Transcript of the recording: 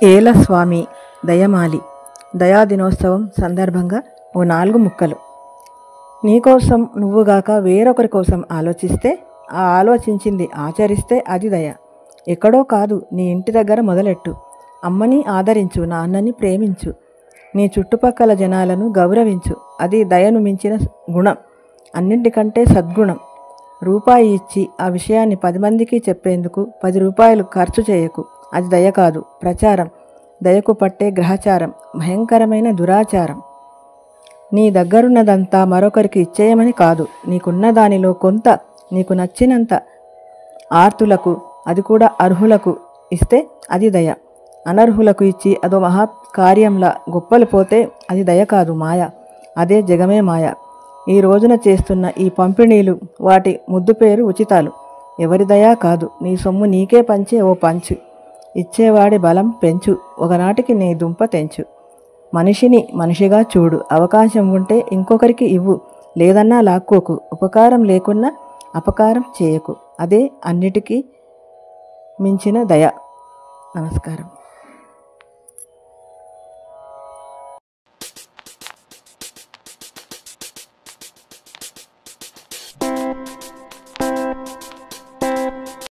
ఏల స్వామి దయమాలి దయా దినోత్సవం సందర్భంగా ఓ 4 ముక్కలు. నీకోసం నువ్వుగాక వేరొకరి కోసం ఆలోచిస్తే, ఆ ఆలోచించింది ఆచరిస్తే అది దయ. ఎక్కడో కాదు, నీ ఇంటి దగ్గర మొదలెట్టు. అమ్మని ఆదరించు, నాన్నని ప్రేమించు, నీ చుట్టుపక్కల జనాలను గౌరవించు. అది దయను మించిన గుణం, అన్నింటికంటే సద్గుణం. రూపాయి ఇచ్చి ఆ విషయాన్ని 10 మందికి చెప్పేందుకు 10 రూపాయలు ఖర్చు చేయకు. అది దయ కాదు, ప్రచారం. దయకు పట్టే గ్రహచారం, భయంకరమైన దురాచారం. నీ దగ్గరున్నదంతా మరొకరికి ఇచ్చేయమని కాదు, నీకున్న దానిలో కొంత నీకు నచ్చినంత ఆర్తులకు, అది కూడా అర్హులకు ఇస్తే అది దయ. అనర్హులకు ఇచ్చి అదో మహత్ కార్యంలా గొప్పలు పోతే అది దయ కాదు, మాయ. అదే జగమే మాయ. ఈ రోజున చేస్తున్న ఈ పంపిణీలు, వాటి ముద్దు పేరు ఉచితాలు. ఎవరి దయా కాదు, నీ సొమ్ము నీకే పంచే ఓ పంచు. ఇచ్చేవాడి బలం పెంచు, ఒకనాటికి నీ దుంప తెంచు. మనిషిని మనిషిగా చూడు, అవకాశం ఉంటే ఇంకొకరికి ఇవ్వు, లేదన్నా లాక్కోకు. ఉపకారం లేకున్నా అపకారం చేయకు. అదే అన్నిటికీ మించిన దయ. నమస్కారం.